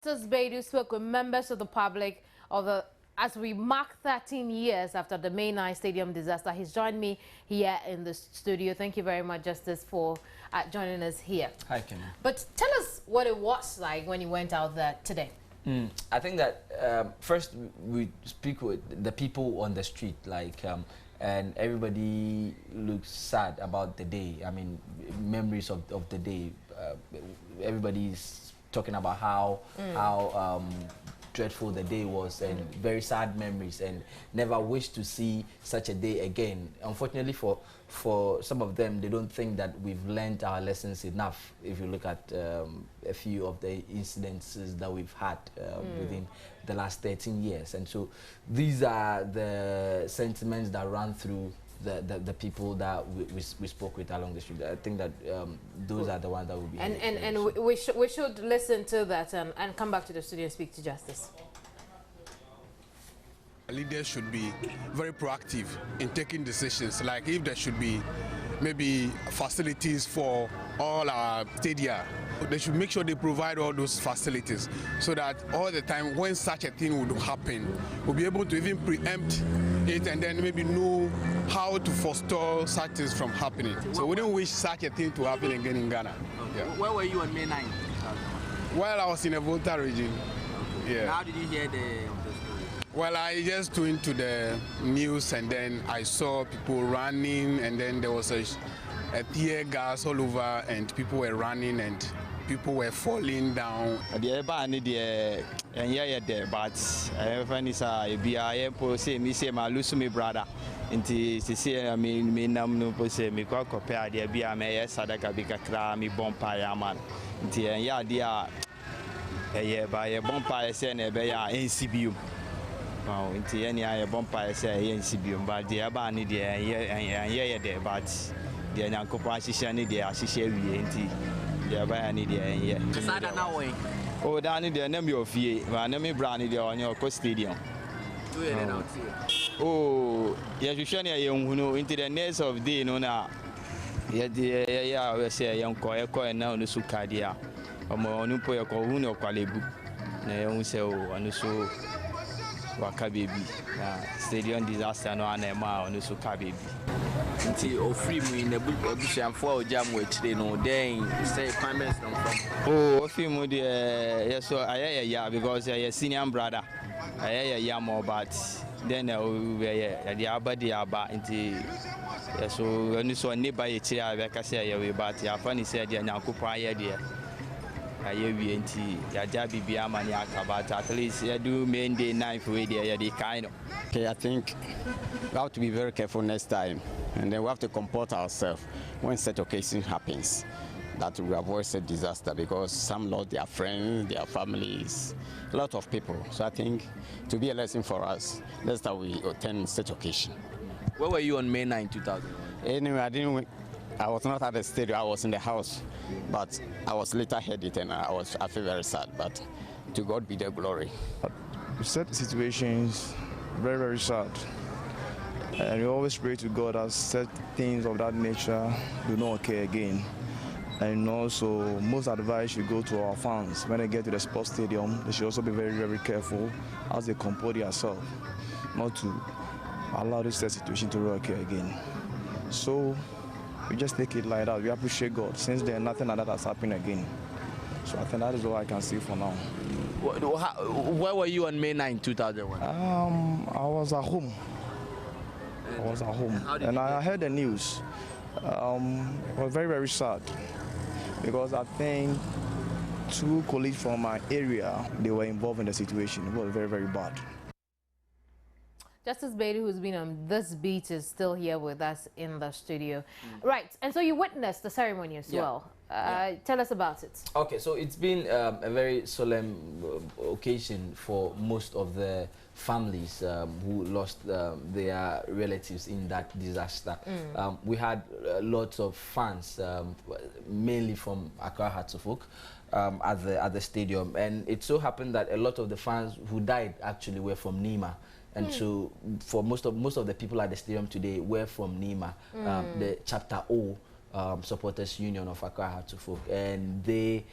Justice Beidou spoke with members of the public as we mark 13 years after the May 9 Stadium disaster. He's joined me here in the studio. Thank you very much, Justice, for joining us here. Hi, Kenny. But tell us what it was like when you went out there today. I think that first we speak with the people on the street, and everybody looks sad about the day. I mean, memories of the day. Everybody's talking about how dreadful the day was, and very sad memories, and never wish to see such a day again. Unfortunately for some of them, they don't think that we've learned our lessons enough. If you look at a few of the incidences that we've had within the last 13 years. And so these are the sentiments that run through the people that we spoke with along the street. I think that those are the ones that will be. And we should listen to that and come back to the studio and speak to Justice. Leaders should be very proactive in taking decisions. Like if there should be maybe facilities for all our stadia, they should make sure they provide all those facilities so that all the time when such a thing would happen, we'll be able to even preempt it and then maybe know how to forestall such things from happening. So we don't wish such a thing to happen again in Ghana. Yeah. Where were you on May 9th? Well, I was in a Volta region. Okay. Yeah. How did you hear the story? Well, I just tuned to the news and then I saw people running, and then there was a tear gas all over and people were running and people were falling down. The eba ni the enye there, but everyone is a say me say my lose me brother. Inti say I mean me nam no say me kwa compare the bia me sadaka bi kakra me bompa ya man. Inti enye dia ba ye bompa say na be ya NCBU. Wow, inti any a bompa say NCBU, but the eba ni the enye there, but the nyankopa hihia ni the ahihia wie inti the eba ni the enye. Sada na way. Oh, down in the name of ye, my name Brani the on your stadium. Oh, yes, you share young who into the next of day, no, now. Yet, yeah, we say young coy and now the Sukadia. A more new poet called Uno Qualibu. Nay, say, and so Waka baby. Stadium disaster no and a mile on the Suka baby. Until free me in the bush and for jam which they know, then say Prime Minister. Oh, film, yes, so I because I a senior brother. I more, but then the abadi aba into so when you saw nearby chair, I say, but your funny said, you're now cooper dear. I hear we ain't ya jabi be a maniac, but at least you do main day knife way there, the kind of. Okay, I think we have to be very careful next time, and then we have to comport ourselves when such occasion happens, that we avoid such disaster, because some lost their friends, their families, a lot of people. So I think to be a lesson for us, that's how we attend such occasion. Where were you on May 9, 2001? Anyway, I was not at the stadium, I was in the house, but I was later headed and I feel very sad, but to God be the glory. Certain situations, very, very sad. And we always pray to God that certain things of that nature do not occur again. And also, most advice should go to our fans. When they get to the sports stadium, they should also be very, very careful as they compose themselves, not to allow this situation to occur again. So, we just take it like that. We appreciate God. Since then, nothing like that has happened again. So I think that is all I can say for now. Where were you on May 9, 2001? I was at home. And I heard the news. It was very, very sad, because I think 2 colleagues from my area, they were involved in the situation. It was very, very bad. Justice Beidou, who's been on this beat, is still here with us in the studio. Right, and so you witnessed the ceremony as well. Tell us about it. Okay, so it's been a very solemn occasion for most of the families who lost their relatives in that disaster. We had lots of fans, mainly from Accra Hearts-of-Oak, at the stadium, and it so happened that a lot of the fans who died actually were from Nima. And so, for most of the people at the stadium today were from Nima, the Chapter O supporters union of Accra Hearts-of-Oak, and they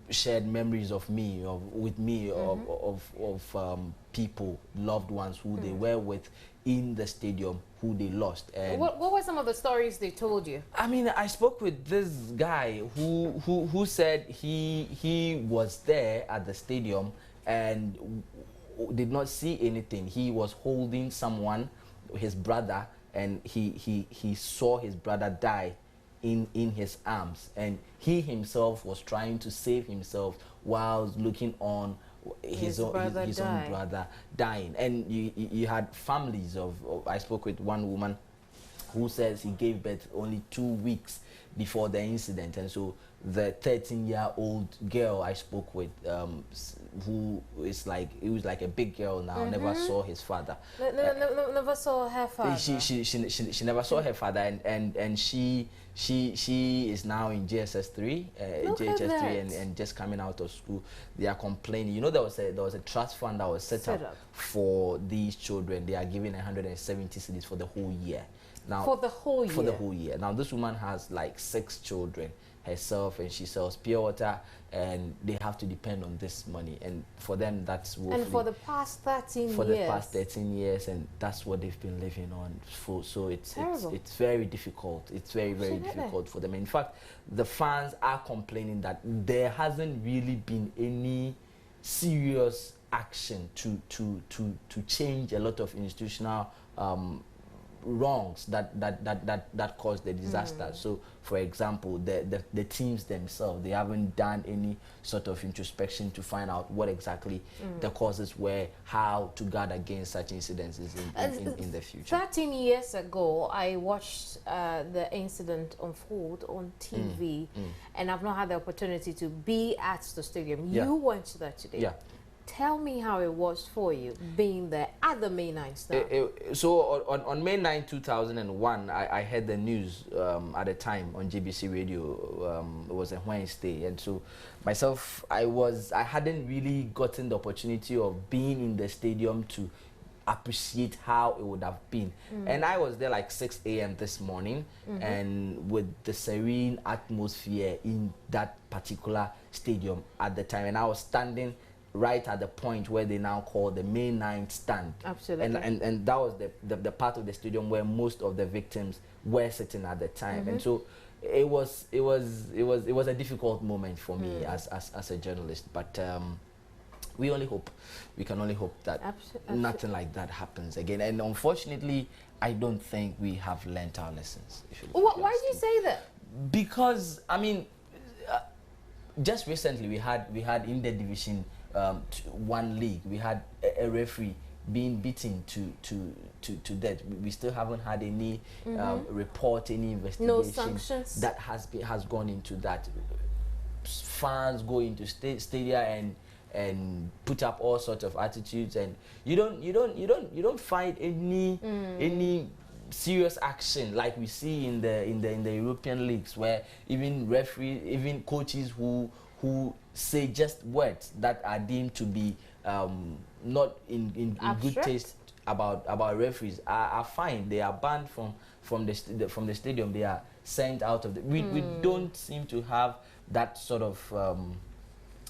shared memories of me, with me, of people, loved ones who they were with in the stadium, who they lost. And what were some of the stories they told you? I mean, I spoke with this guy who said he was there at the stadium and did not see anything. He was holding someone, his brother, and he saw his brother die in his arms, and he himself was trying to save himself while looking on his own brother dying. And you had families of I spoke with one woman who says he gave birth only 2 weeks before the incident, and so the 13-year-old girl I spoke with, who is like, it was like a big girl now, never saw his father. Never saw her father. She never saw her father, and she is now in JSS 3, JHS 3, and just coming out of school. They are complaining. You know, there was a trust fund that was set up for these children. They are giving 170 cedis for the whole year. Now, for the whole year? For the whole year. Now, this woman has like 6 children herself, and she sells pure water, and they have to depend on this money. And for them, that's woefully. And for the past 13 years? For the past 13 years, and that's what they've been living on. So it's very difficult. It's very difficult for them. In fact, the fans are complaining that there hasn't really been any serious action to change a lot of institutional wrongs that caused the disaster. So, for example, the teams themselves, they haven't done any sort of introspection to find out what exactly the causes were, how to guard against such incidences in the future. 13 years ago, I watched the incident unfold on TV, and I've not had the opportunity to be at the stadium. You went to that today. Yeah. Tell me how it was for you being there at the May 9th start. So on May 9, 2001, I heard the news at the time on GBC radio. It was a Wednesday, and so myself, I hadn't really gotten the opportunity of being in the stadium to appreciate how it would have been. And I was there like 6 a.m. this morning, and with the serene atmosphere in that particular stadium at the time, and I was standing right at the point where they now call the May 9th stand. Absolutely. And that was the part of the stadium where most of the victims were sitting at the time. And so it was a difficult moment for me as a journalist. But we can only hope that nothing like that happens again. And unfortunately, I don't think we have learnt our lessons. Why do you say that? Because I mean, just recently we had in the division 1 league, we had a referee being beaten to death. We still haven't had any report, any investigation. No sanctions that has gone into that. Fans go into stadia and put up all sorts of attitudes, and you don't find any serious action like we see in the European leagues, where even referees, even coaches who say just words that are deemed to be not in good taste about referees are fined. They are banned from the stadium. They are sent out of the. We don't seem to have that sort of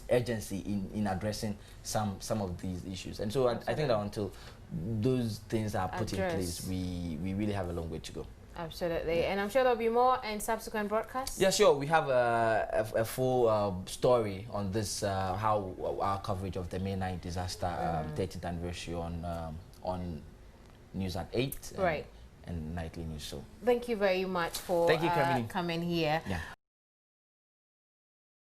urgency in addressing some of these issues. And so I think that until those things are put in place, we really have a long way to go. Absolutely. And I'm sure there'll be more in subsequent broadcasts. Yeah, sure. We have a full story on this, how our coverage of the May 9th disaster 30th anniversary on News at 8 right, and Nightly News. So thank you very much for coming here. Yeah.